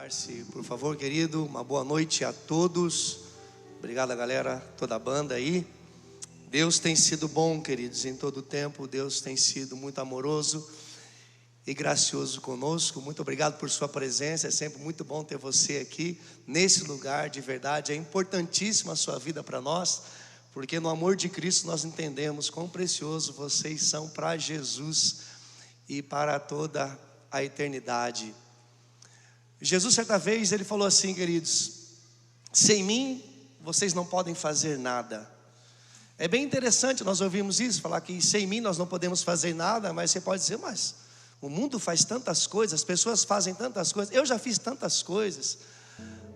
Sentar-se, por favor, querido. Uma boa noite a todos. Obrigado, galera, toda a banda aí. Deus tem sido bom, queridos, em todo o tempo. Deus tem sido muito amoroso e gracioso conosco. Muito obrigado por sua presença. É sempre muito bom ter você aqui nesse lugar. De verdade, é importantíssima a sua vida para nós, porque no amor de Cristo nós entendemos quão precioso vocês são para Jesus e para toda a eternidade. Jesus, certa vez, ele falou assim, queridos: sem mim vocês não podem fazer nada. É bem interessante nós ouvirmos isso, falar que sem mim nós não podemos fazer nada. Mas você pode dizer, mas o mundo faz tantas coisas, as pessoas fazem tantas coisas, eu já fiz tantas coisas.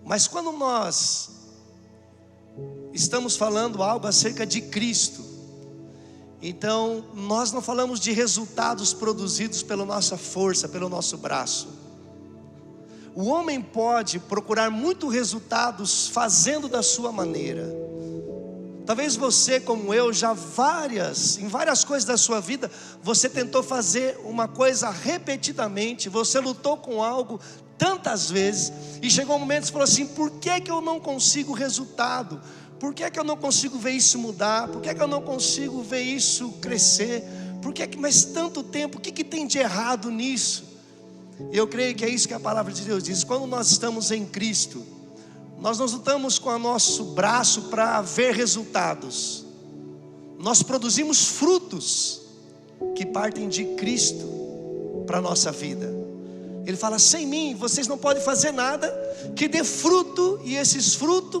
Mas quando nós estamos falando algo acerca de Cristo, então nós não falamos de resultados produzidos pela nossa força, pelo nosso braço. O homem pode procurar muitos resultados fazendo da sua maneira. Talvez você, como eu, em várias coisas da sua vida, você tentou fazer uma coisa repetidamente, você lutou com algo tantas vezes, e chegou um momento que você falou assim: por que que eu não consigo resultado? Por que que eu não consigo ver isso mudar? Por que que eu não consigo ver isso crescer? Por que que mais tanto tempo? O que que tem de errado nisso? Eu creio que é isso que a palavra de Deus diz. Quando nós estamos em Cristo, nós não lutamos com o nosso braço para ver resultados. Nós produzimos frutos que partem de Cristo para a nossa vida. Ele fala: sem mim vocês não podem fazer nada que dê fruto, e esses frutos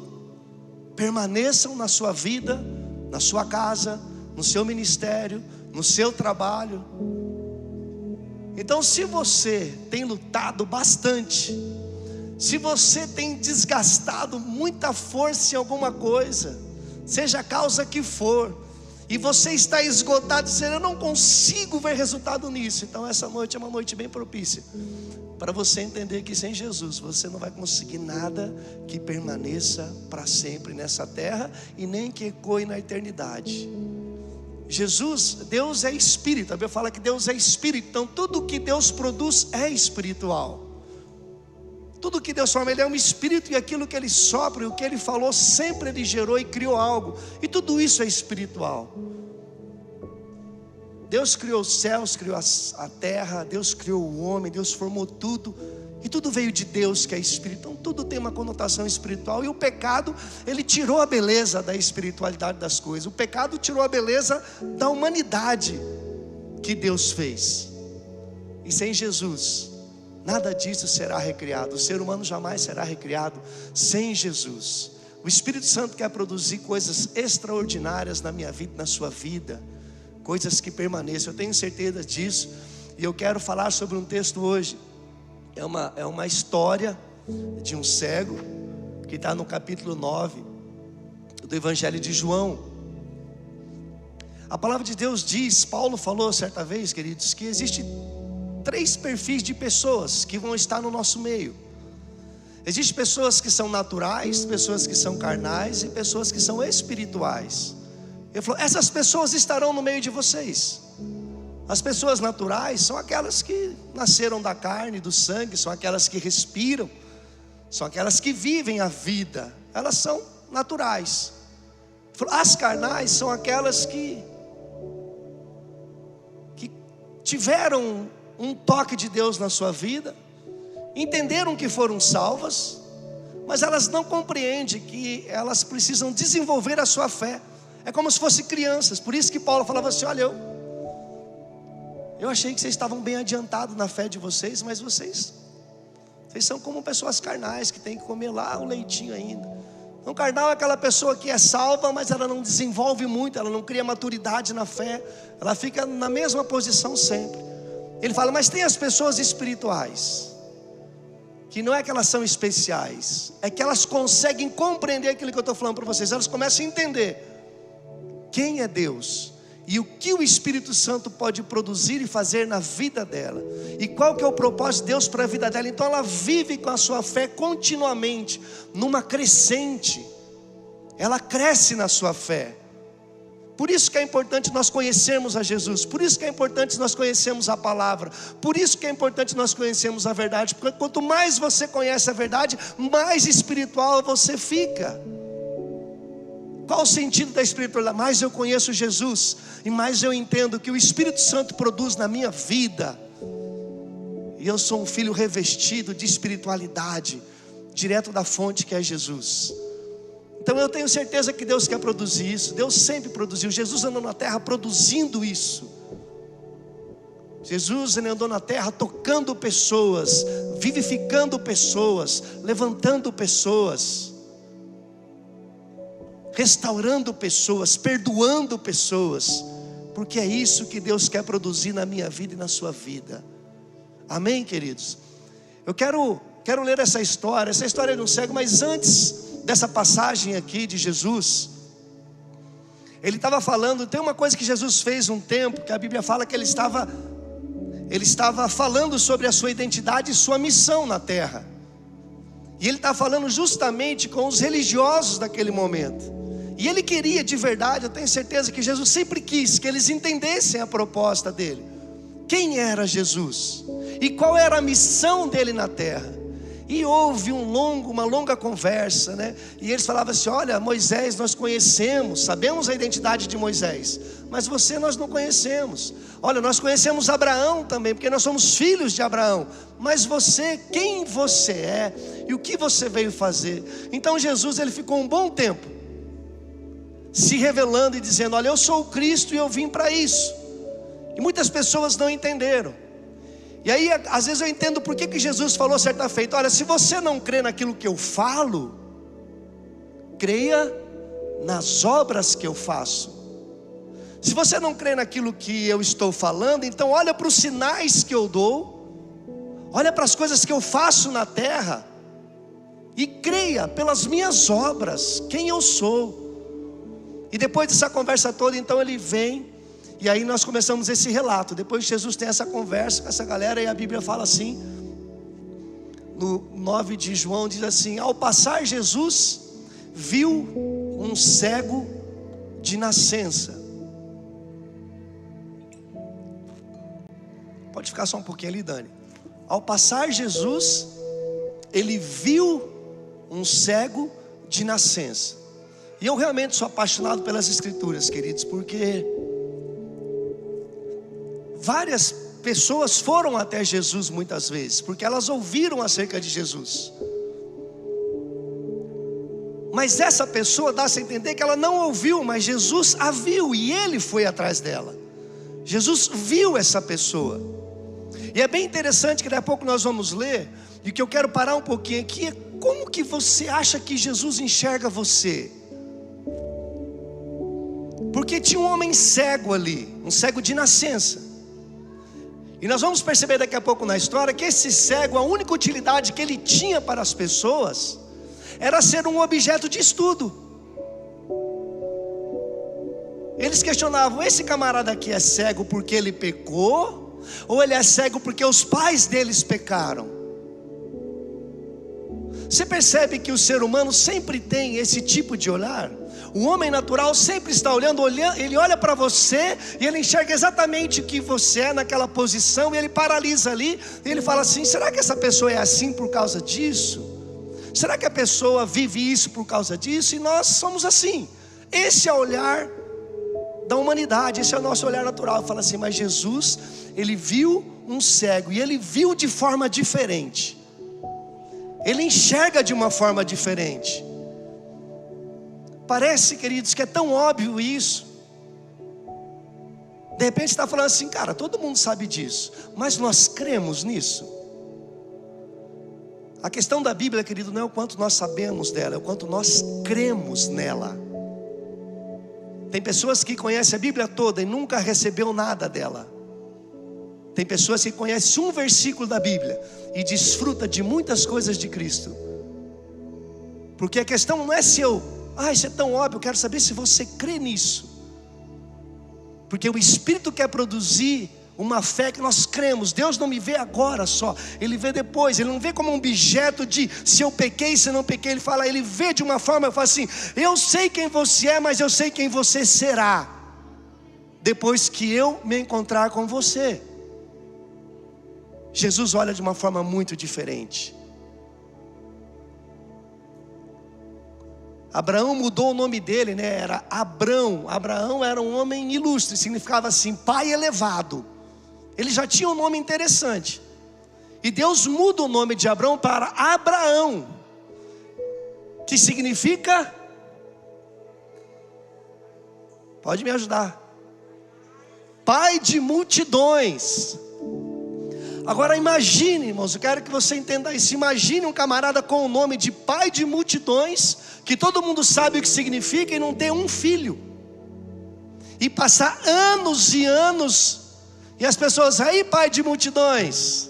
permaneçam na sua vida, na sua casa, no seu ministério, no seu trabalho. Então, se você tem lutado bastante, se você tem desgastado muita força em alguma coisa, seja a causa que for, e você está esgotado, dizendo: eu não consigo ver resultado nisso, então essa noite é uma noite bem propícia para você entender que sem Jesus você não vai conseguir nada que permaneça para sempre nessa terra, e nem que ecoe na eternidade. Deus é Espírito, a Bíblia fala que Deus é Espírito, então tudo que Deus produz é espiritual. Tudo que Deus forma, Ele é um Espírito, e aquilo que Ele sopra, o que Ele falou, sempre Ele gerou e criou algo, e tudo isso é espiritual. Deus criou os céus, criou a terra, Deus criou o homem, Deus formou tudo, e tudo veio de Deus, que é Espírito. Então tudo tem uma conotação espiritual. E o pecado, ele tirou a beleza da espiritualidade das coisas. O pecado tirou a beleza da humanidade que Deus fez. E sem Jesus, nada disso será recriado. O ser humano jamais será recriado sem Jesus. O Espírito Santo quer produzir coisas extraordinárias na minha vida, na sua vida, coisas que permaneçam. Eu tenho certeza disso. E eu quero falar sobre um texto hoje. É uma história de um cego, que está no capítulo 9 do Evangelho de João. A palavra de Deus diz, Paulo falou certa vez, queridos, que existe 3 perfis de pessoas que vão estar no nosso meio. Existem pessoas que são naturais, pessoas que são carnais e pessoas que são espirituais. Ele falou: essas pessoas estarão no meio de vocês. As pessoas naturais são aquelas que nasceram da carne e do sangue, são aquelas que respiram, são aquelas que vivem a vida, elas são naturais. As carnais são aquelas que tiveram um toque de Deus na sua vida, entenderam que foram salvas, mas elas não compreendem que elas precisam desenvolver a sua fé. É como se fossem crianças. Por isso que Paulo falava assim: olha, eu achei que vocês estavam bem adiantados na fé de vocês, mas vocês são como pessoas carnais, que tem que comer lá o leitinho ainda. Então, carnal é aquela pessoa que é salva, mas ela não desenvolve muito, ela não cria maturidade na fé, ela fica na mesma posição sempre. Ele fala: mas tem as pessoas espirituais, que não é que elas são especiais, é que elas conseguem compreender aquilo que eu estou falando para vocês. Elas começam a entender quem é Deus, e o que o Espírito Santo pode produzir e fazer na vida dela, e qual que é o propósito de Deus para a vida dela. Então ela vive com a sua fé continuamente, numa crescente. Ela cresce na sua fé. Por isso que é importante nós conhecermos a Jesus. Por isso que é importante nós conhecermos a palavra. Por isso que é importante nós conhecermos a verdade. Porque quanto mais você conhece a verdade, mais espiritual você fica. Qual o sentido da espiritualidade? Mais eu conheço Jesus e mais eu entendo que o Espírito Santo produz na minha vida. E eu sou um filho revestido de espiritualidade, direto da fonte que é Jesus. Então eu tenho certeza que Deus quer produzir isso. Deus sempre produziu. Jesus andou na terra produzindo isso. Jesus, ele andou na terra tocando pessoas, vivificando pessoas, levantando pessoas, restaurando pessoas, perdoando pessoas, porque é isso que Deus quer produzir na minha vida e na sua vida. Amém, queridos? Eu quero ler essa história de um cego, mas antes dessa passagem aqui de Jesus, ele estava falando, tem uma coisa que Jesus fez um tempo, que a Bíblia fala que ele estava falando sobre a sua identidade e sua missão na terra. E ele está falando justamente com os religiosos daquele momento. E ele queria de verdade, eu tenho certeza que Jesus sempre quis que eles entendessem a proposta dele. Quem era Jesus? E qual era a missão dele na terra? E houve uma longa conversa, né? E eles falavam assim: olha, Moisés nós conhecemos, sabemos a identidade de Moisés, mas você nós não conhecemos. Olha, nós conhecemos Abraão também, porque nós somos filhos de Abraão. Mas você, quem você é e o que você veio fazer? Então Jesus, ele ficou um bom tempo se revelando e dizendo: olha, eu sou o Cristo e eu vim para isso. E muitas pessoas não entenderam. E aí, às vezes eu entendo por que Jesus falou certa feita: olha, se você não crê naquilo que eu falo, creia nas obras que eu faço. Se você não crê naquilo que eu estou falando, então olha para os sinais que eu dou, olha para as coisas que eu faço na terra, e creia pelas minhas obras, quem eu sou. E depois dessa conversa toda, então ele vem. E aí nós começamos esse relato. Depois Jesus tem essa conversa com essa galera, e a Bíblia fala assim, no 9 de João, diz assim: ao passar Jesus viu um cego de nascença. Pode ficar só um pouquinho ali, Dani. Ao passar Jesus, ele viu um cego de nascença. E eu realmente sou apaixonado pelas Escrituras, queridos, porque várias pessoas foram até Jesus muitas vezes, porque elas ouviram acerca de Jesus. Mas essa pessoa dá-se a entender que ela não ouviu, mas Jesus a viu e ele foi atrás dela. Jesus viu essa pessoa. E é bem interessante que daqui a pouco nós vamos ler, e que eu quero parar um pouquinho aqui é como que você acha que Jesus enxerga você? Porque tinha um homem cego ali, um cego de nascença. E nós vamos perceber daqui a pouco na história que esse cego, a única utilidade que ele tinha para as pessoas era ser um objeto de estudo. Eles questionavam: esse camarada aqui é cego porque ele pecou? Ou ele é cego porque os pais deles pecaram? Você percebe que o ser humano sempre tem esse tipo de olhar? O homem natural sempre está olhando, ele olha para você e ele enxerga exatamente o que você é naquela posição, e ele paralisa ali, e ele fala assim: será que essa pessoa é assim por causa disso? Será que a pessoa vive isso por causa disso? E nós somos assim. Esse é o olhar da humanidade, esse é o nosso olhar natural. Fala assim: mas Jesus, ele viu um cego, e ele viu de forma diferente. Ele enxerga de uma forma diferente. Parece, queridos, que é tão óbvio isso. De repente você está falando assim: cara, todo mundo sabe disso, mas nós cremos nisso? A questão da Bíblia, querido, não é o quanto nós sabemos dela, é o quanto nós cremos nela. Tem pessoas que conhecem a Bíblia toda e nunca recebeu nada dela. Tem pessoas que conhecem um versículo da Bíblia e desfruta de muitas coisas de Cristo. Porque a questão não é se isso é tão óbvio, eu quero saber se você crê nisso. Porque o Espírito quer produzir uma fé que nós cremos. Deus não me vê agora só, Ele vê depois. Ele não vê como um objeto de se eu pequei, se não pequei. Ele vê de uma forma, eu falo assim: eu sei quem você é, mas eu sei quem você será. depois que eu me encontrar com você. Jesus olha de uma forma muito diferente. Abraão mudou o nome dele, né? Era Abrão. Abraão era um homem ilustre, significava assim, pai elevado. Ele já tinha um nome interessante. E Deus muda o nome de Abrão para Abraão, que significa, pode me ajudar, pai de multidões. Agora imagine, irmãos, eu quero que você entenda isso. Imagine um camarada com o nome de pai de multidões, que todo mundo sabe o que significa, e não ter um filho, e passar anos e anos, e as pessoas, aí pai de multidões,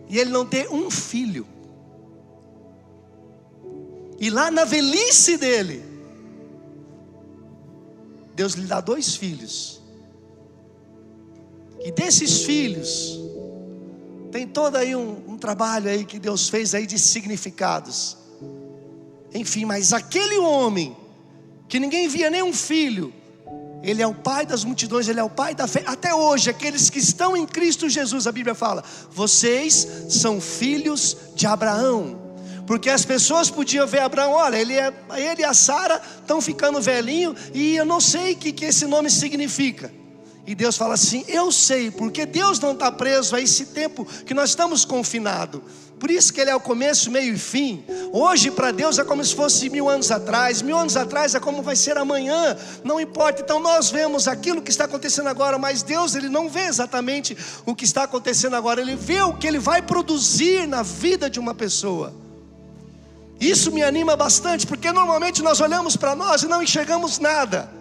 e ele não ter um filho. E lá na velhice dele, Deus lhe dá 2 filhos. E desses filhos, tem todo aí um trabalho aí que Deus fez aí de significados. Enfim, mas aquele homem, que ninguém via nem um filho, ele é o pai das multidões, ele é o pai da fé. Até hoje, aqueles que estão em Cristo Jesus, a Bíblia fala, vocês são filhos de Abraão. Porque as pessoas podiam ver Abraão, olha, ele e a Sara estão ficando velhinho, e eu não sei o que esse nome significa. E Deus fala assim, eu sei, porque Deus não está preso a esse tempo que nós estamos confinados. Por isso que Ele é o começo, meio e fim. Hoje para Deus é como se fosse 1000 anos atrás. 1000 anos atrás é como vai ser amanhã. Não importa, então nós vemos aquilo que está acontecendo agora, mas Deus, Ele não vê exatamente o que está acontecendo agora. Ele vê o que Ele vai produzir na vida de uma pessoa. Isso me anima bastante, porque normalmente nós olhamos para nós e não enxergamos nada.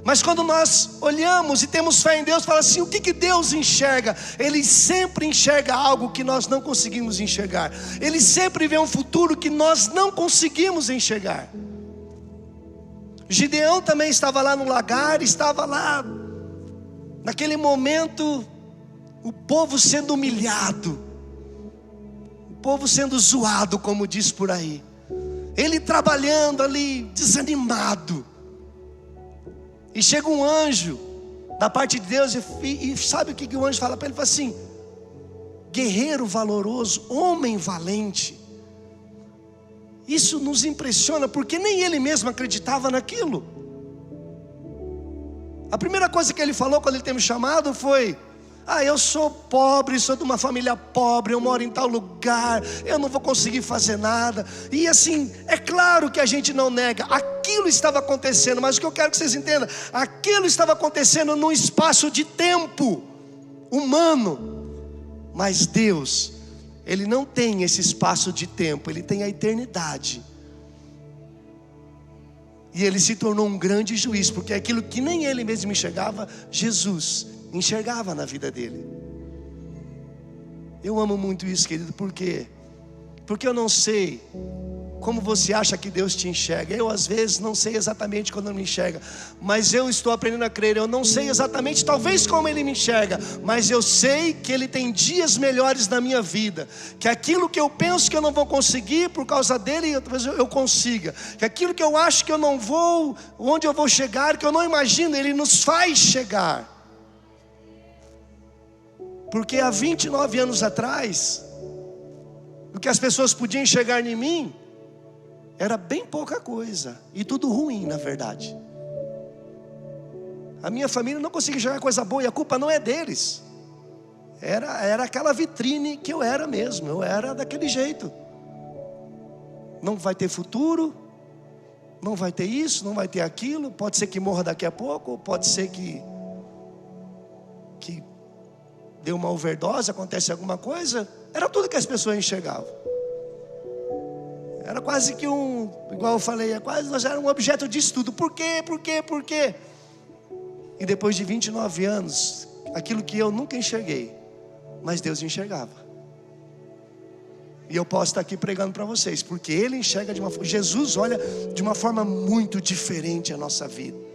Mas quando nós olhamos e temos fé em Deus, fala assim, o que Deus enxerga? Ele sempre enxerga algo que nós não conseguimos enxergar. Ele sempre vê um futuro que nós não conseguimos enxergar. Gideão também estava lá no lagar, estava lá, naquele momento, o povo sendo humilhado, o povo sendo zoado, como diz por aí. Ele trabalhando ali, desanimado. E chega um anjo da parte de Deus e sabe o que o anjo fala para ele? Ele fala assim, guerreiro valoroso, homem valente. Isso nos impressiona, porque nem ele mesmo acreditava naquilo. A primeira coisa que ele falou quando ele teve me chamado foi, eu sou pobre, sou de uma família pobre, eu moro em tal lugar, eu não vou conseguir fazer nada. E assim, é claro que a gente não nega, aquilo estava acontecendo, mas o que eu quero que vocês entendam, aquilo estava acontecendo num espaço de tempo humano. Mas Deus, Ele não tem esse espaço de tempo, Ele tem a eternidade. E Ele se tornou um grande juiz, porque aquilo que nem Ele mesmo enxergava, Jesus enxergava na vida dele. Eu amo muito isso, querido. Por quê? Porque eu não sei como você acha que Deus te enxerga. Eu às vezes não sei exatamente quando Ele me enxerga, mas eu estou aprendendo a crer. Eu não sei exatamente, talvez como Ele me enxerga, mas eu sei que Ele tem dias melhores na minha vida. Que aquilo que eu penso que eu não vou conseguir, por causa dele, talvez eu consiga. Que aquilo que eu acho que eu não vou, onde eu vou chegar, que eu não imagino, Ele nos faz chegar. Porque há 29 anos atrás, o que as pessoas podiam enxergar em mim era bem pouca coisa, e tudo ruim na verdade. A minha família não conseguia enxergar coisa boa, e a culpa não é deles. Era aquela vitrine que eu era mesmo, eu era daquele jeito. Não vai ter futuro, não vai ter isso, não vai ter aquilo, pode ser que morra daqui a pouco, pode ser que deu uma overdose, acontece alguma coisa. Era tudo que as pessoas enxergavam. Era quase que igual eu falei, nós era um objeto de estudo. Por quê? Por quê? Por quê? E depois de 29 anos, aquilo que eu nunca enxerguei, mas Deus enxergava. E eu posso estar aqui pregando para vocês, porque Ele enxerga Jesus olha de uma forma muito diferente a nossa vida.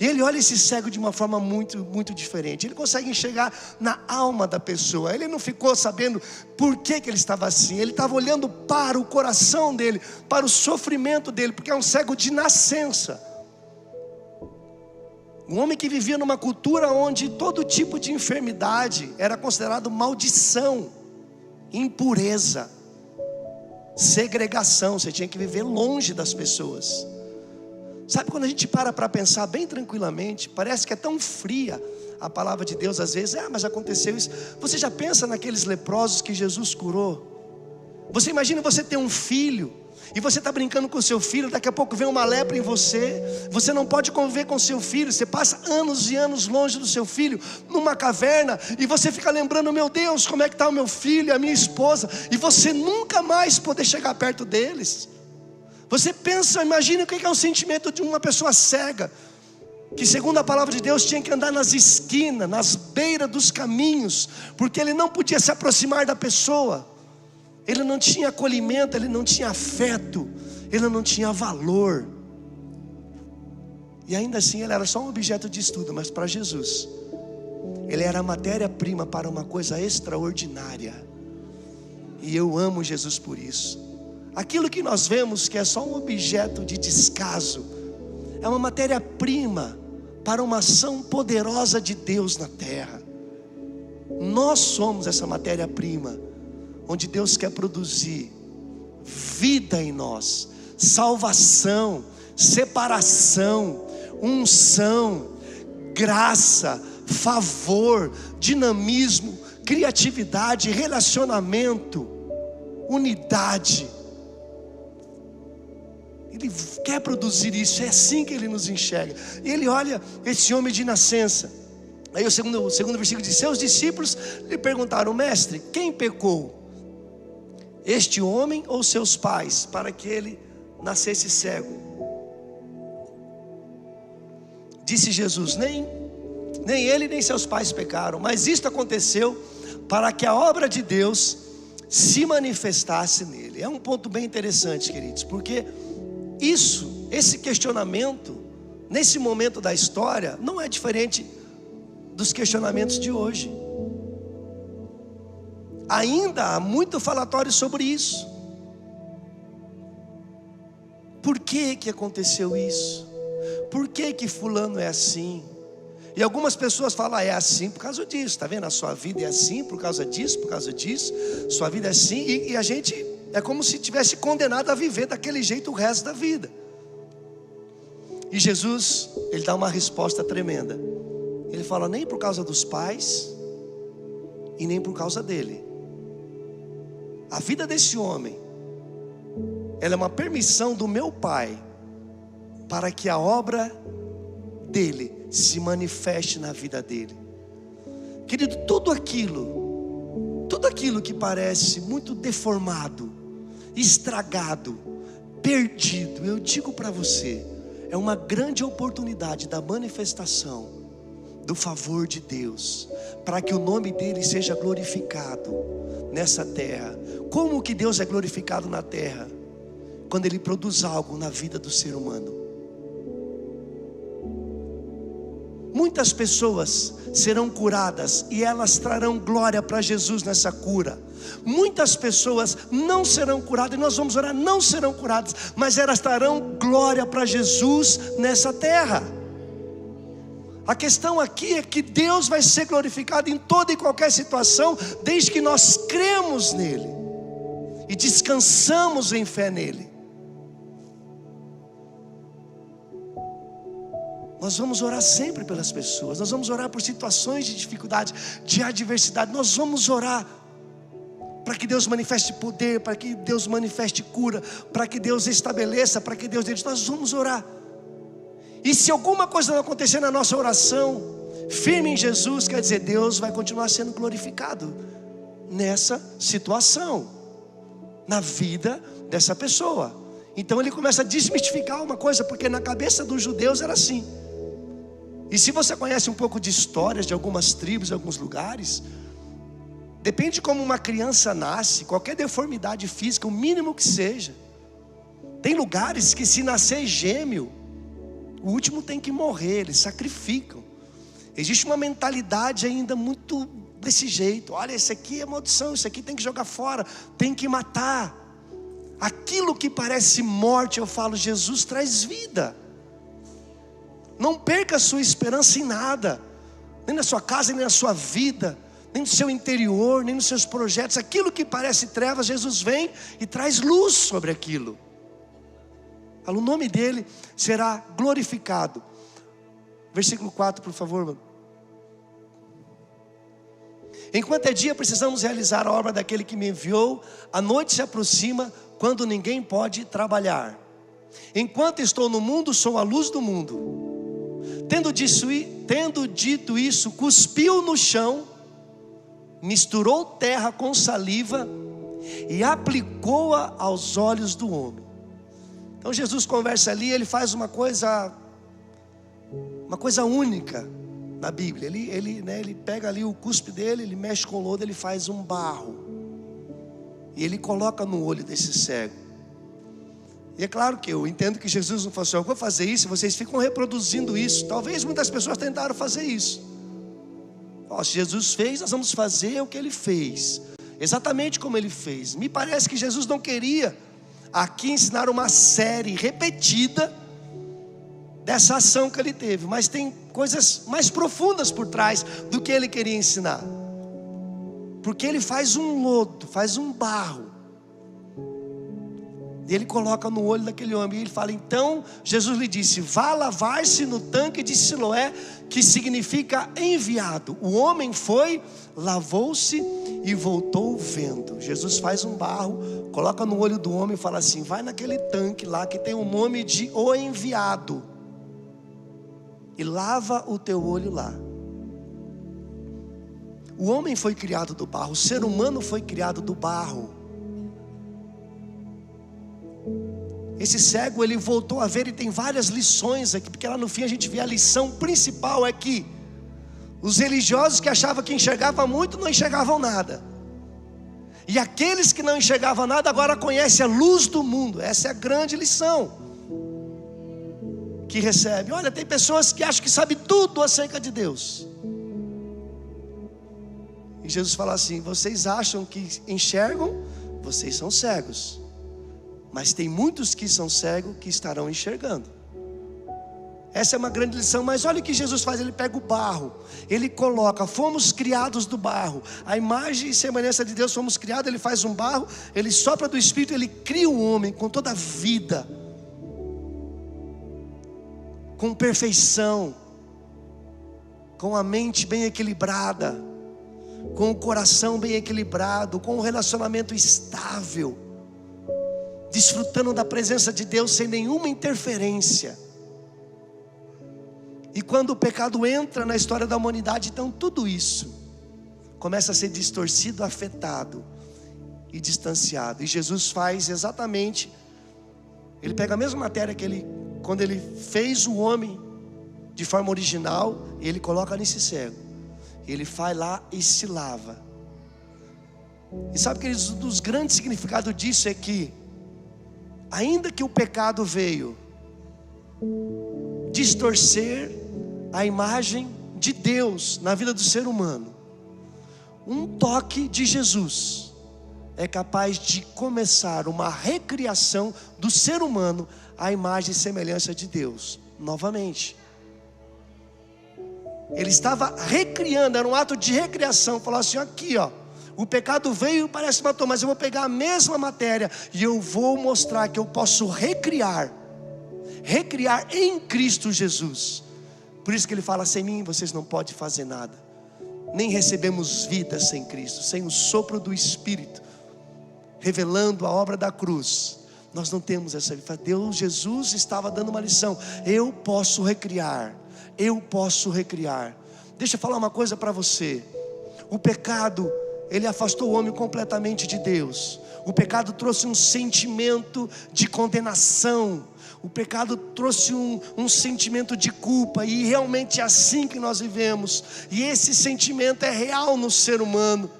E Ele olha esse cego de uma forma muito, muito diferente. Ele consegue enxergar na alma da pessoa. Ele não ficou sabendo por que ele estava assim. Ele estava olhando para o coração dele, para o sofrimento dele, porque é um cego de nascença. Um homem que vivia numa cultura onde todo tipo de enfermidade era considerado maldição, impureza, segregação. Você tinha que viver longe das pessoas. Sabe quando a gente para pensar bem tranquilamente, parece que é tão fria a palavra de Deus às vezes. Mas aconteceu isso. Você já pensa naqueles leprosos que Jesus curou? Você imagina você ter um filho, e você está brincando com o seu filho, daqui a pouco vem uma lepra em você, você não pode conviver com o seu filho, você passa anos e anos longe do seu filho, numa caverna, e você fica lembrando, meu Deus, como é que está o meu filho, a minha esposa, e você nunca mais poder chegar perto deles. Você pensa, imagina o que é o sentimento de uma pessoa cega, que segundo a palavra de Deus tinha que andar nas esquinas, nas beiras dos caminhos, porque ele não podia se aproximar da pessoa. Ele não tinha acolhimento, ele não tinha afeto, ele não tinha valor. E ainda assim ele era só um objeto de estudo, mas para Jesus ele era a matéria-prima para uma coisa extraordinária. E eu amo Jesus por isso. Aquilo que nós vemos que é só um objeto de descaso, é uma matéria-prima para uma ação poderosa de Deus na terra. Nós somos essa matéria-prima, onde Deus quer produzir vida em nós, salvação, separação, unção, graça, favor, dinamismo, criatividade, relacionamento, unidade. Ele quer produzir isso, é assim que Ele nos enxerga. E Ele olha esse homem de nascença. Aí o segundo versículo diz: seus discípulos lhe perguntaram, mestre, quem pecou? Este homem ou seus pais, para que ele nascesse cego? Disse Jesus, nem ele nem seus pais pecaram, mas isto aconteceu para que a obra de Deus se manifestasse nele. É um ponto bem interessante, queridos, porque esse questionamento, nesse momento da história, não é diferente dos questionamentos de hoje. Ainda há muito falatório sobre isso. Por que aconteceu isso? Por que fulano é assim? E algumas pessoas falam, é assim por causa disso, está vendo? A sua vida é assim por causa disso, sua vida é assim, e a gente é como se tivesse condenado a viver daquele jeito o resto da vida. E Jesus, Ele dá uma resposta tremenda. Ele fala, nem por causa dos pais e nem por causa dele. A vida desse homem, ela é uma permissão do meu Pai, para que a obra dele se manifeste na vida dele. Querido, tudo aquilo que parece muito deformado, estragado, perdido, eu digo para você, é uma grande oportunidade da manifestação do favor de Deus, para que o nome dele seja glorificado nessa terra. Como que Deus é glorificado na terra? Quando Ele produz algo na vida do ser humano. Muitas pessoas serão curadas e elas trarão glória para Jesus nessa cura. Muitas pessoas não serão curadas, e nós vamos orar, não serão curadas, mas elas trarão glória para Jesus nessa terra. A questão aqui é que Deus vai ser glorificado em toda e qualquer situação, desde que nós cremos nele e descansamos em fé nele. Nós vamos orar sempre pelas pessoas, nós vamos orar por situações de dificuldade, de adversidade, nós vamos orar para que Deus manifeste poder, para que Deus manifeste cura, para que Deus estabeleça, para que Deus deixe. Nós vamos orar. E se alguma coisa não acontecer na nossa oração, firme em Jesus, quer dizer, Deus vai continuar sendo glorificado nessa situação, na vida dessa pessoa. Então ele começa a desmistificar uma coisa, porque na cabeça dos judeus era assim. E se você conhece um pouco de histórias de algumas tribos, de alguns lugares, depende de como uma criança nasce, qualquer deformidade física, o mínimo que seja. Tem lugares que se nascer gêmeo, o último tem que morrer, eles sacrificam. Existe uma mentalidade ainda muito desse jeito. Olha, isso aqui é maldição, isso aqui tem que jogar fora, tem que matar. Aquilo que parece morte, eu falo, Jesus traz vida. Não perca a sua esperança em nada, nem na sua casa, nem na sua vida, nem no seu interior, nem nos seus projetos. Aquilo que parece trevas, Jesus vem e traz luz sobre aquilo. O nome dele será glorificado. Versículo 4, por favor, mano. Enquanto é dia, precisamos realizar a obra daquele que me enviou. A noite se aproxima, quando ninguém pode trabalhar. Enquanto estou no mundo, sou a luz do mundo. Tendo dito isso, cuspiu no chão, misturou terra com saliva e aplicou-a aos olhos do homem. Então Jesus conversa ali, ele faz uma coisa única na Bíblia. Ele pega ali o cuspe dele, ele mexe com o lodo, ele faz um barro e ele coloca no olho desse cego. E é claro que eu entendo que Jesus não falou assim: eu vou fazer isso, e vocês ficam reproduzindo isso. Talvez muitas pessoas tentaram fazer isso. Se Jesus fez, nós vamos fazer o que ele fez, exatamente como ele fez. Me parece que Jesus não queria aqui ensinar uma série repetida dessa ação que ele teve, mas tem coisas mais profundas por trás do que ele queria ensinar. Porque ele faz um lodo, faz um barro, e ele coloca no olho daquele homem. E ele fala: então Jesus lhe disse: vá lavar-se no tanque de Siloé, que significa enviado. O homem foi, lavou-se e voltou vendo. Jesus faz um barro, coloca no olho do homem e fala assim: vai naquele tanque lá que tem o nome de o enviado, e lava o teu olho lá. O homem foi criado do barro, o ser humano foi criado do barro. Esse cego, ele voltou a ver, e tem várias lições aqui, porque lá no fim a gente vê a lição principal é que os religiosos que achavam que enxergavam muito, não enxergavam nada, e aqueles que não enxergavam nada agora conhecem a luz do mundo. Essa é a grande lição que recebe. Olha, tem pessoas que acham que sabem tudo acerca de Deus, e Jesus fala assim: vocês acham que enxergam? Vocês são cegos. Mas tem muitos que são cegos que estarão enxergando. Essa é uma grande lição. Mas olha o que Jesus faz: ele pega o barro, ele coloca, fomos criados do barro, a imagem e semelhança de Deus fomos criados. Ele faz um barro, ele sopra do Espírito, ele cria o homem com toda a vida, com perfeição, com a mente bem equilibrada, com o coração bem equilibrado, com um relacionamento estável, desfrutando da presença de Deus sem nenhuma interferência. E quando o pecado entra na história da humanidade, então tudo isso começa a ser distorcido, afetado e distanciado. E Jesus faz exatamente, ele pega a mesma matéria que quando ele fez o homem de forma original, ele coloca nesse cego, ele vai lá e se lava. E sabe, queridos, um dos grandes significados disso é que, ainda que o pecado veio distorcer a imagem de Deus na vida do ser humano, um toque de Jesus é capaz de começar uma recriação do ser humano à imagem e semelhança de Deus novamente. Ele estava recriando, era um ato de recriação. Falou assim: aqui ó, o pecado veio e parece que matou, mas eu vou pegar a mesma matéria e eu vou mostrar que eu posso recriar em Cristo Jesus. Por isso que ele fala: sem mim vocês não podem fazer nada. Nem recebemos vida sem Cristo, sem o sopro do Espírito revelando a obra da cruz. Nós não temos essa vida. Deus, Jesus estava dando uma lição: eu posso recriar, eu posso recriar. Deixa eu falar uma coisa para você. O pecado, ele afastou o homem completamente de Deus. O pecado trouxe um sentimento de condenação. O pecado trouxe um sentimento de culpa. E realmente é assim que nós vivemos. E esse sentimento é real no ser humano.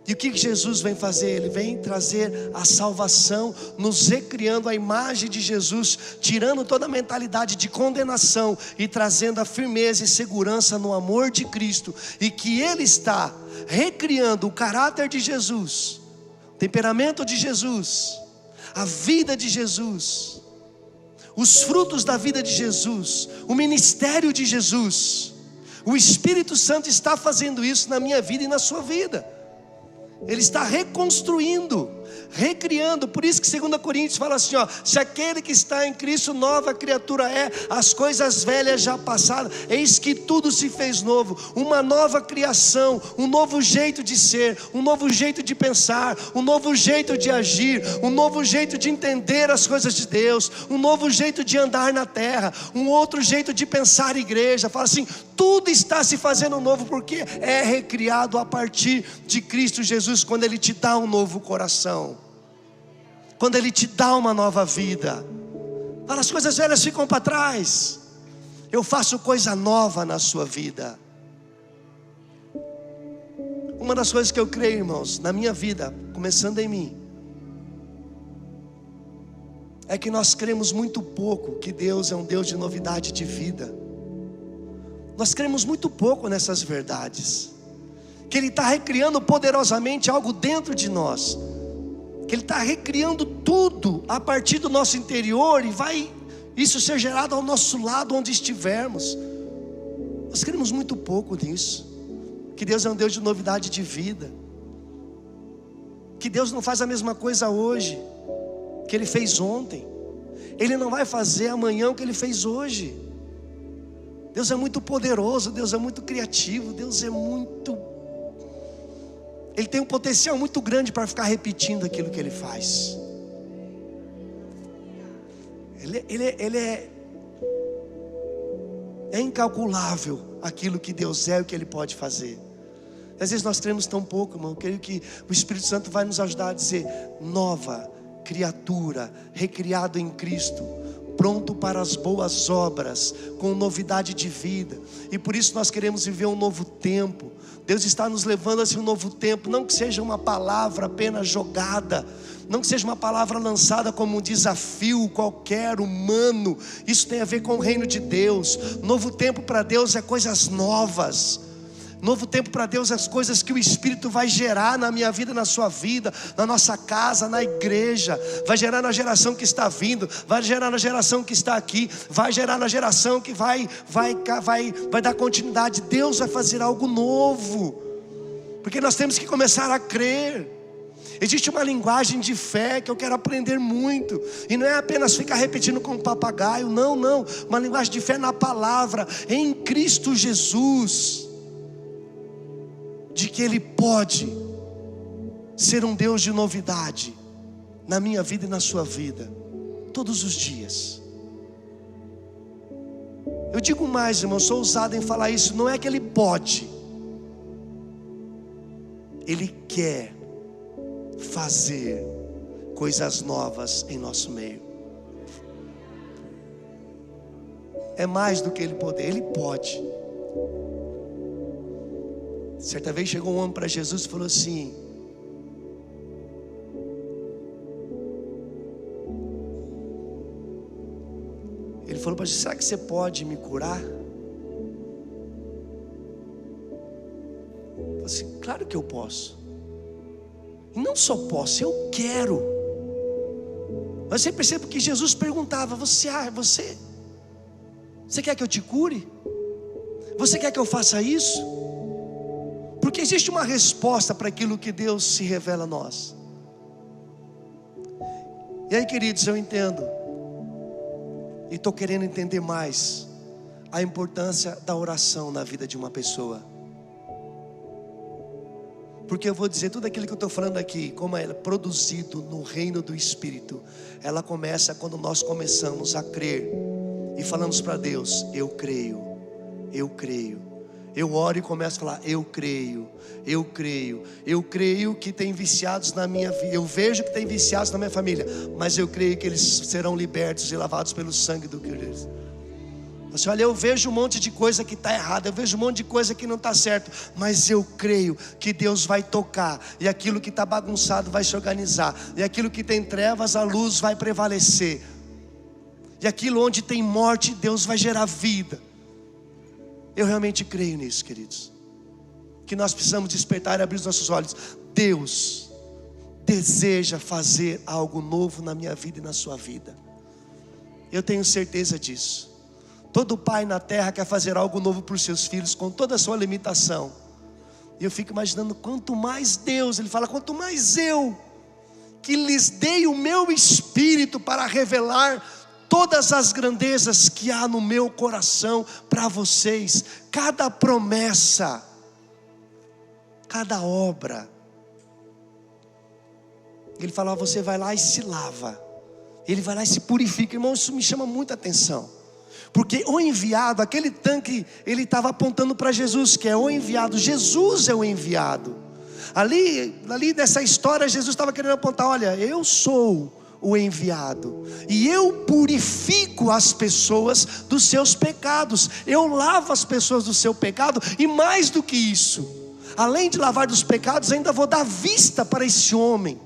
E o que Jesus vem fazer? Ele vem trazer a salvação, nos recriando a imagem de Jesus, tirando toda a mentalidade de condenação e trazendo a firmeza e segurança no amor de Cristo. E que Ele está recriando o caráter de Jesus, o temperamento de Jesus, a vida de Jesus, os frutos da vida de Jesus, o ministério de Jesus. O Espírito Santo está fazendo isso na minha vida e na sua vida. Ele está reconstruindo, recriando. Por isso que 2 Coríntios fala assim, ó: se aquele que está em Cristo, nova criatura é, as coisas velhas já passaram, eis que tudo se fez novo. Uma nova criação, um novo jeito de ser, um novo jeito de pensar, um novo jeito de agir, um novo jeito de entender as coisas de Deus, um novo jeito de andar na terra, um outro jeito de pensar igreja. Fala assim, tudo está se fazendo novo, porque é recriado a partir de Cristo Jesus, quando Ele te dá um novo coração, quando Ele te dá uma nova vida. Fala, as coisas velhas ficam para trás, eu faço coisa nova na sua vida. Uma das coisas que eu creio, irmãos, na minha vida, começando em mim, é que nós cremos muito pouco que Deus é um Deus de novidade de vida. Nós cremos muito pouco nessas verdades, que Ele está recriando poderosamente algo dentro de nós, que Ele está recriando tudo a partir do nosso interior, e vai isso ser gerado ao nosso lado onde estivermos. Nós cremos muito pouco nisso, que Deus é um Deus de novidade de vida, que Deus não faz a mesma coisa hoje que Ele fez ontem, Ele não vai fazer amanhã o que Ele fez hoje. Deus é muito poderoso, Deus é muito criativo, Deus é muito... Ele tem um potencial muito grande para ficar repetindo aquilo que Ele faz. Ele é incalculável aquilo que Deus é e o que Ele pode fazer. Às vezes nós cremos tão pouco, irmão. Eu creio que o Espírito Santo vai nos ajudar a dizer: nova criatura, recriado em Cristo, pronto para as boas obras, com novidade de vida. E por isso nós queremos viver um novo tempo. Deus está nos levando assim um novo tempo. Não que seja uma palavra apenas jogada, não que seja uma palavra lançada como um desafio qualquer humano. Isso tem a ver com o reino de Deus. Novo tempo para Deus é coisas novas. Novo tempo para Deus é as coisas que o Espírito vai gerar na minha vida, na sua vida, na nossa casa, na igreja. Vai gerar na geração que está vindo, vai gerar na geração que está aqui, vai gerar na geração que vai dar continuidade. Deus vai fazer algo novo, porque nós temos que começar a crer. Existe uma linguagem de fé que eu quero aprender muito, e não é apenas ficar repetindo como papagaio, não, uma linguagem de fé na palavra, em Cristo Jesus, de que Ele pode ser um Deus de novidade na minha vida e na sua vida, todos os dias. Eu digo mais, irmão, sou ousado em falar isso. Não é que Ele pode, Ele quer fazer coisas novas em nosso meio. É mais do que Ele poder, Ele pode. Certa vez chegou um homem para Jesus e falou assim: ele falou para Jesus: será que você pode me curar? Eu falei assim: claro que eu posso. E não só posso, eu quero. Mas você percebe que Jesus perguntava: você quer que eu te cure? Você quer que eu faça isso? Porque existe uma resposta para aquilo que Deus se revela a nós. E aí, queridos, eu entendo, e estou querendo entender mais a importância da oração na vida de uma pessoa. Porque eu vou dizer, tudo aquilo que eu estou falando aqui, como é produzido no reino do Espírito, ela começa quando nós começamos a crer e falamos para Deus: eu creio, eu creio. Eu oro e começo a falar: eu creio, eu creio. Eu creio que tem viciados na minha vida, eu vejo que tem viciados na minha família, mas eu creio que eles serão libertos e lavados pelo sangue do Cristo. Assim, olha, eu vejo um monte de coisa que está errada, eu vejo um monte de coisa que não está certo, mas eu creio que Deus vai tocar, e aquilo que está bagunçado vai se organizar, e aquilo que tem trevas, a luz vai prevalecer, e aquilo onde tem morte, Deus vai gerar vida. Eu realmente creio nisso, queridos, que nós precisamos despertar e abrir os nossos olhos. Deus deseja fazer algo novo na minha vida e na sua vida. Eu tenho certeza disso. Todo pai na terra quer fazer algo novo para os seus filhos, com toda a sua limitação. E eu fico imaginando, quanto mais Deus, Ele fala, quanto mais eu, que lhes dei o meu espírito para revelar todas as grandezas que há no meu coração para vocês. Cada promessa, cada obra. Ele fala, você vai lá e se lava. Ele vai lá e se purifica. Irmão, isso me chama muita atenção. Porque o enviado, aquele tanque, ele estava apontando para Jesus, que é o enviado. Jesus é o enviado. Ali nessa história, Jesus estava querendo apontar, olha, eu sou o enviado, e eu purifico as pessoas dos seus pecados. Eu lavo as pessoas do seu pecado, e mais do que isso, além de lavar dos pecados, ainda vou dar vista para esse homem.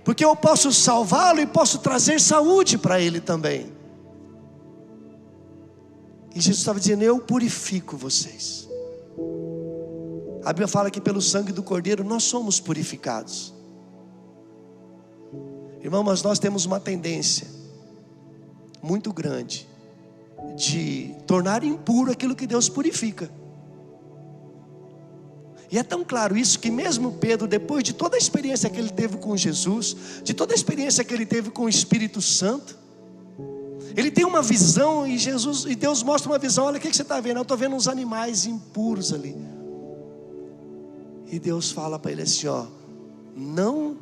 Porque eu posso salvá-lo e posso trazer saúde para ele também. E Jesus estava dizendo, eu purifico vocês. A Bíblia fala que pelo sangue do Cordeiro nós somos purificados. Irmão, mas nós temos uma tendência muito grande de tornar impuro aquilo que Deus purifica. E é tão claro isso que mesmo Pedro, depois de toda a experiência que ele teve com Jesus, de toda a experiência que ele teve com o Espírito Santo, ele tem uma visão e Deus mostra uma visão. Olha, o que você está vendo? Eu estou vendo uns animais impuros ali. E Deus fala para ele assim, ó, não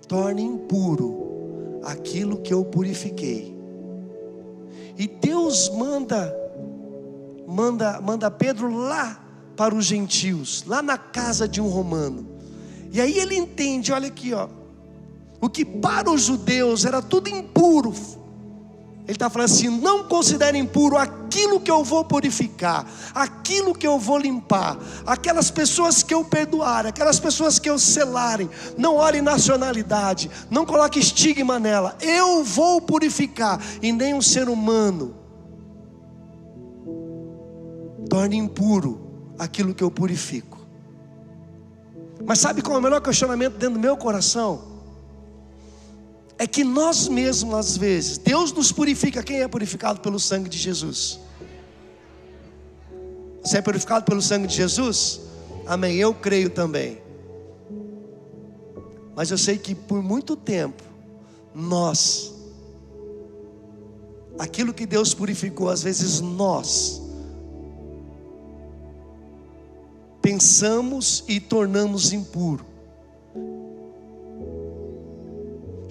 torne impuro aquilo que eu purifiquei. E Deus manda Pedro lá para os gentios, lá na casa de um romano. E aí ele entende, olha aqui, ó, o que para os judeus era tudo impuro. Ele está falando assim, não considere impuro aquilo que eu vou purificar, aquilo que eu vou limpar, aquelas pessoas que eu perdoar, aquelas pessoas que eu selarem. Não olhe nacionalidade, não coloque estigma nela. Eu vou purificar, e nem um ser humano torne impuro aquilo que eu purifico. Mas sabe qual é o melhor questionamento dentro do meu coração? É que nós mesmos, às vezes, Deus nos purifica. Quem é purificado pelo sangue de Jesus? Você é purificado pelo sangue de Jesus? Amém, eu creio também. Mas eu sei que por muito tempo, aquilo que Deus purificou, às vezes nós pensamos e tornamos impuro.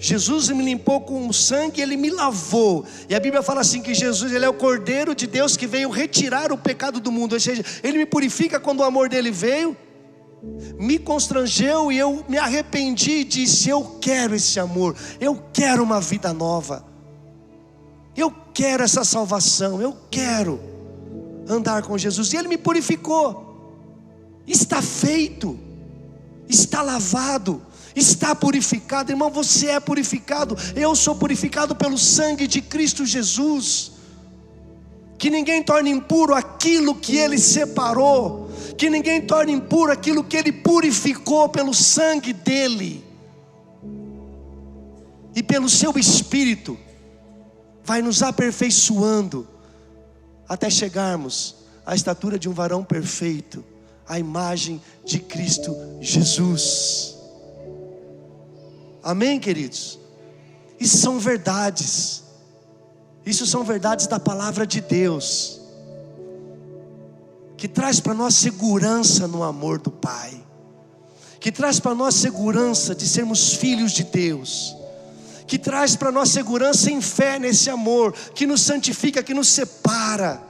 Jesus me limpou com o sangue, Ele me lavou. E a Bíblia fala assim que Jesus, Ele é o Cordeiro de Deus que veio retirar o pecado do mundo. Ou seja, Ele me purifica quando o amor dEle veio, me constrangeu e eu me arrependi e disse, eu quero esse amor, eu quero uma vida nova, eu quero essa salvação, eu quero andar com Jesus. E Ele me purificou. Está feito, está lavado, está purificado. Irmão, você é purificado. Eu sou purificado pelo sangue de Cristo Jesus. Que ninguém torne impuro aquilo que Ele separou, que ninguém torne impuro aquilo que Ele purificou pelo sangue dEle. E pelo seu Espírito vai nos aperfeiçoando até chegarmos à estatura de um varão perfeito, a imagem de Cristo Jesus. Amém, queridos? Isso são verdades. Isso são verdades da palavra de Deus, que traz para nós segurança no amor do Pai, que traz para nós segurança de sermos filhos de Deus, que traz para nós segurança em fé nesse amor, que nos santifica, que nos separa.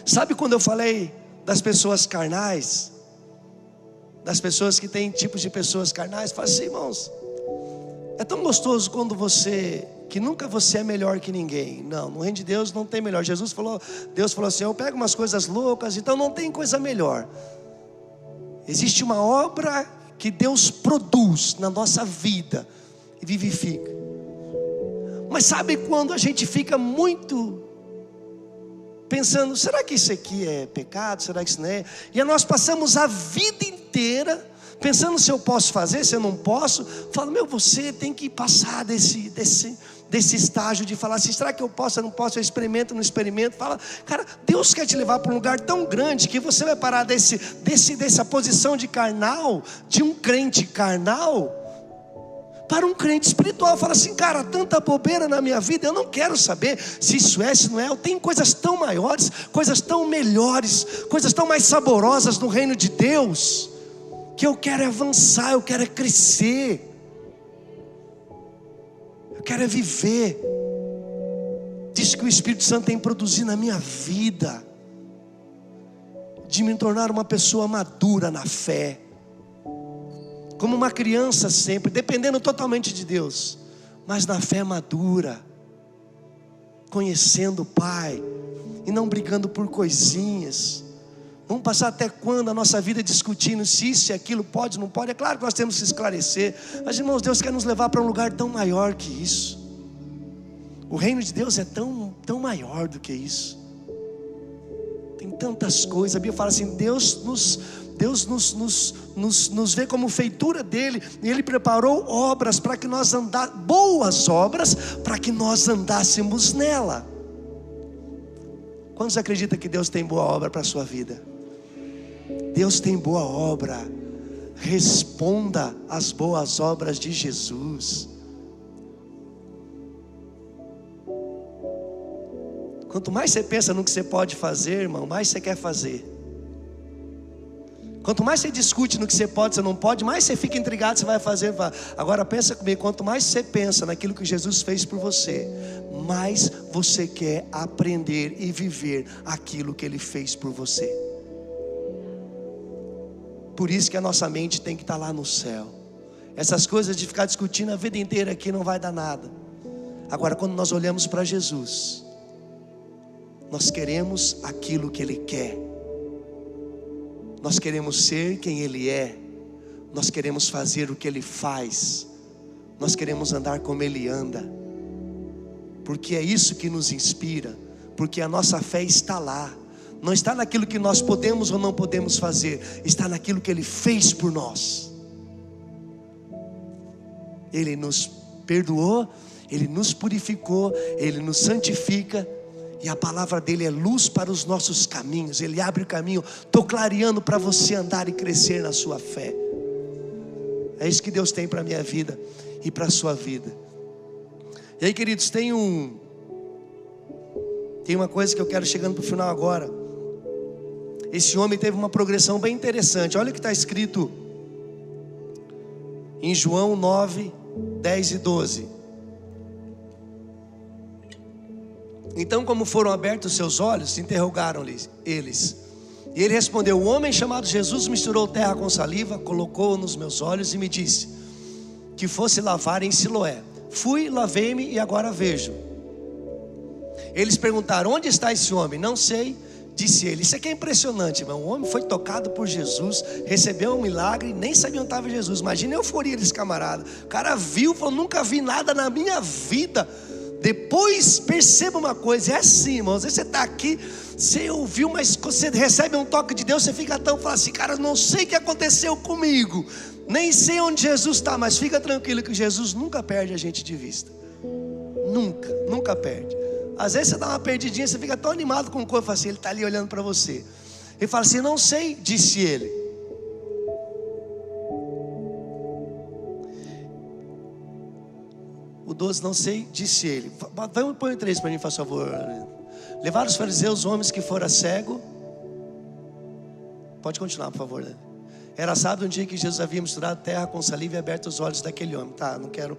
Sabe quando eu falei das pessoas carnais, das pessoas que têm tipos de pessoas carnais? Fala assim, irmãos, é tão gostoso quando que nunca você é melhor que ninguém. Não, no reino de Deus não tem melhor. Deus falou assim, eu pego umas coisas loucas, então não tem coisa melhor. Existe uma obra que Deus produz na nossa vida e vivifica. Mas sabe quando a gente fica muito pensando, será que isso aqui é pecado? Será que isso não é? E nós passamos a vida inteira pensando se eu posso fazer, se eu não posso. Falo, você tem que passar desse estágio de falar assim, será que eu posso, eu não posso, eu experimento, não experimento? Fala, cara, Deus quer te levar para um lugar tão grande que você vai parar dessa posição de carnal, de um crente carnal, para um crente espiritual. Fala assim, cara, tanta bobeira na minha vida, eu não quero saber se isso é, se não é. Eu tenho coisas tão maiores, coisas tão melhores, coisas tão mais saborosas no reino de Deus, que eu quero avançar, eu quero crescer, eu quero viver disso que o Espírito Santo tem produzido na minha vida, de me tornar uma pessoa madura na fé, como uma criança sempre, dependendo totalmente de Deus, mas na fé madura, conhecendo o Pai, e não brigando por coisinhas. Vamos passar até quando a nossa vida discutindo se isso e aquilo pode, não pode? É claro que nós temos que se esclarecer, mas irmãos, Deus quer nos levar para um lugar tão maior que isso. O reino de Deus é tão maior do que isso. Tem tantas coisas. A Bíblia fala assim, Deus nos vê como feitura dele, e ele preparou obras para que nós boas obras, para que nós andássemos nela. Quantos acreditam que Deus tem boa obra para a sua vida? Deus tem boa obra. Responda às boas obras de Jesus. Quanto mais você pensa no que você pode fazer, irmão, mais você quer fazer. Quanto mais você discute no que você pode, você não pode, mais você fica intrigado, você vai fazer. Agora pensa comigo, quanto mais você pensa naquilo que Jesus fez por você, mais você quer aprender e viver aquilo que Ele fez por você. Por isso que a nossa mente tem que estar lá no céu. Essas coisas de ficar discutindo a vida inteira aqui não vai dar nada. Agora, quando nós olhamos para Jesus, nós queremos aquilo que Ele quer. Nós queremos ser quem Ele é. Nós queremos fazer o que Ele faz. Nós queremos andar como Ele anda. Porque é isso que nos inspira. Porque a nossa fé está lá. Não está naquilo que nós podemos ou não podemos fazer. Está naquilo que Ele fez por nós. Ele nos perdoou, Ele nos purificou, Ele nos santifica. E a palavra dele é luz para os nossos caminhos. Ele abre o caminho. Estou clareando para você andar e crescer na sua fé. É isso que Deus tem para a minha vida e para a sua vida. E aí, queridos, tem uma coisa que eu quero chegando para o final agora. Esse homem teve uma progressão bem interessante. Olha o que está escrito em João 9, 10 e 12. Então, como foram abertos seus olhos, interrogaram-lhes eles. E ele respondeu: o homem chamado Jesus misturou terra com saliva, colocou-o nos meus olhos e me disse que fosse lavar em Siloé. Fui, lavei-me e agora vejo. Eles perguntaram: onde está esse homem? Não sei, disse ele. Isso aqui é impressionante, irmão. O homem foi tocado por Jesus, recebeu um milagre, nem sabia onde estava Jesus. Imagina a euforia desse camarada. O cara viu, falou: nunca vi nada na minha vida. Depois perceba uma coisa, é assim, irmão. Às vezes você está aqui, você ouviu, mas quando você recebe um toque de Deus, você fica tão, fala assim: cara, não sei o que aconteceu comigo, nem sei onde Jesus está, mas fica tranquilo que Jesus nunca perde a gente de vista. Nunca perde. Às vezes você dá uma perdidinha, você fica tão animado com o corpo, assim, ele está ali olhando para você. Ele fala assim: não sei, disse ele. O 12, não sei, disse ele. Põe o 3 para mim, por favor. Levaram os fariseus homens que fora cego. Pode continuar, por favor, né? Era sábado, um dia que Jesus havia misturado terra com saliva e aberto os olhos daquele homem. Tá, não quero,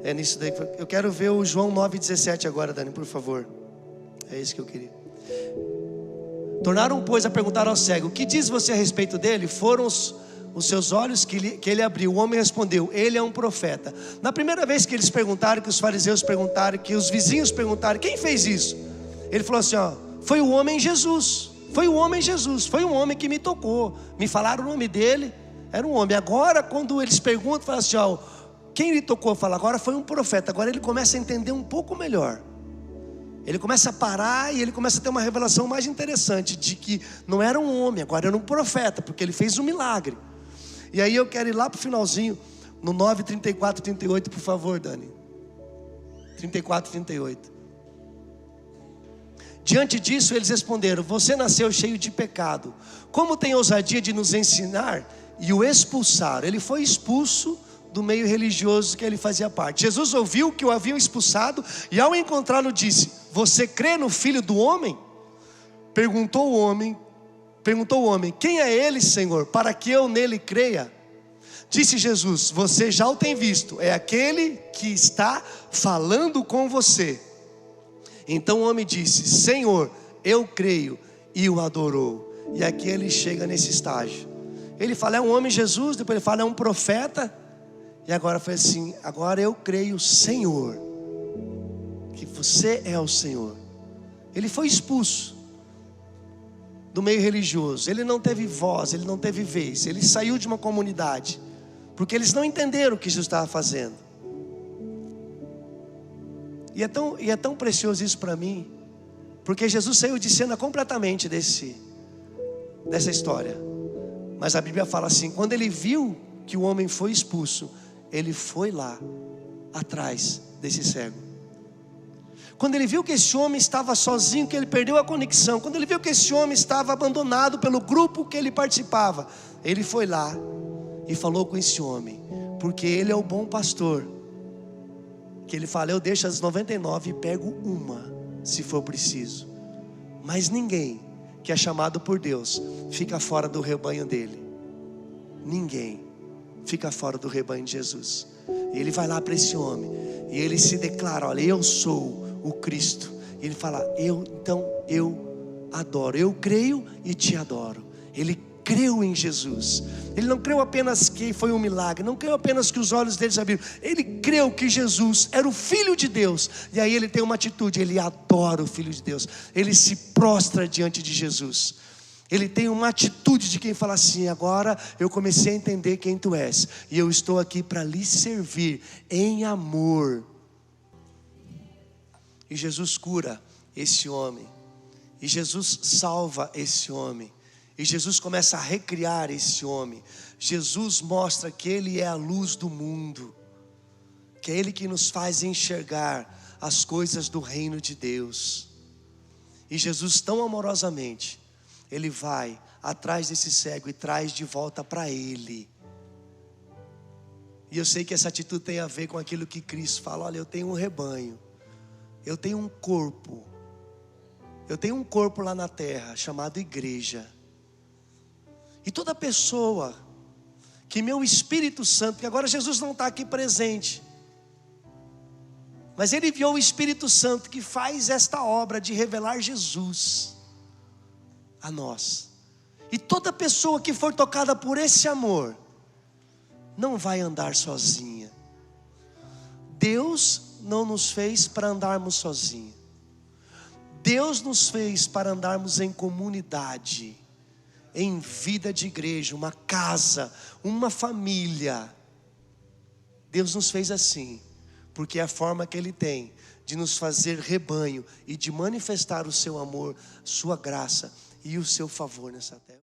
é nisso daí. Eu quero ver o João 9,17 agora, Dani, por favor. É isso que eu queria. Tornaram, pois, a perguntar ao cego: o que diz você a respeito dele? Foram os seus olhos que ele abriu. O homem respondeu: ele é um profeta. Na primeira vez que eles perguntaram, que os fariseus perguntaram, que os vizinhos perguntaram: quem fez isso? Ele falou assim: ó, foi o homem Jesus. Foi o homem Jesus. Foi um homem que me tocou. Me falaram o nome dele. Era um homem. Agora, quando eles perguntam, fala assim: ó, quem lhe tocou? Fala: agora foi um profeta. Agora ele começa a entender um pouco melhor. Ele começa a parar e ele começa a ter uma revelação mais interessante, de que não era um homem, agora era um profeta, porque ele fez um milagre. E aí eu quero ir lá para o finalzinho, no 9, 34, 38, por favor, Dani. 34, 38. Diante disso eles responderam: você nasceu cheio de pecado, como tem ousadia de nos ensinar? E o expulsaram. Ele foi expulso do meio religioso que ele fazia parte. Jesus ouviu que o haviam expulsado e ao encontrá-lo disse: você crê no Filho do Homem? Perguntou o homem: quem é ele, Senhor, para que eu nele creia? Disse Jesus: você já o tem visto, é aquele que está falando com você. Então o homem disse: Senhor, eu creio, e o adorou. E aqui ele chega nesse estágio. Ele fala: é um homem, Jesus. Depois ele fala: é um profeta. E agora foi assim: agora eu creio, Senhor, que você é o Senhor. Ele foi expulso do meio religioso. Ele não teve voz, ele não teve vez. Ele saiu de uma comunidade, porque eles não entenderam o que Jesus estava fazendo. E é tão precioso isso para mim, porque Jesus saiu de cena completamente dessa história. Mas a Bíblia fala assim: quando ele viu que o homem foi expulso, ele foi lá atrás desse cego. Quando ele viu que esse homem estava sozinho, que ele perdeu a conexão, quando ele viu que esse homem estava abandonado pelo grupo que ele participava, ele foi lá e falou com esse homem, porque ele é o bom pastor, que ele fala: eu deixo as 99 e pego uma, se for preciso. Mas ninguém que é chamado por Deus fica fora do rebanho dele. Ninguém fica fora do rebanho de Jesus. E ele vai lá para esse homem e ele se declara: olha, eu sou o Cristo. E ele fala: então eu adoro, eu creio e te adoro. Ele creu em Jesus. Ele não creu apenas que foi um milagre, não creu apenas que os olhos dele se abriram. Ele creu que Jesus era o Filho de Deus. E aí ele tem uma atitude: ele adora o Filho de Deus. Ele se prostra diante de Jesus. Ele tem uma atitude de quem fala assim: agora eu comecei a entender quem tu és, e eu estou aqui para lhe servir em amor. E Jesus cura esse homem, e Jesus salva esse homem, e Jesus começa a recriar esse homem. Jesus mostra que Ele é a luz do mundo, que é Ele que nos faz enxergar as coisas do reino de Deus. E Jesus tão amorosamente, Ele vai atrás desse cego e traz de volta para Ele. E eu sei que essa atitude tem a ver com aquilo que Cristo fala: olha, eu tenho um rebanho, eu tenho um corpo, eu tenho um corpo lá na terra chamado igreja. E toda pessoa que meu Espírito Santo, porque agora Jesus não está aqui presente, mas Ele enviou o Espírito Santo que faz esta obra de revelar Jesus a nós. E toda pessoa que for tocada por esse amor não vai andar sozinha. Deus não nos fez para andarmos sozinhos. Deus nos fez para andarmos em comunidade, em vida de igreja, uma casa, uma família. Deus nos fez assim, porque é a forma que Ele tem de nos fazer rebanho e de manifestar o seu amor, sua graça e o seu favor nessa terra.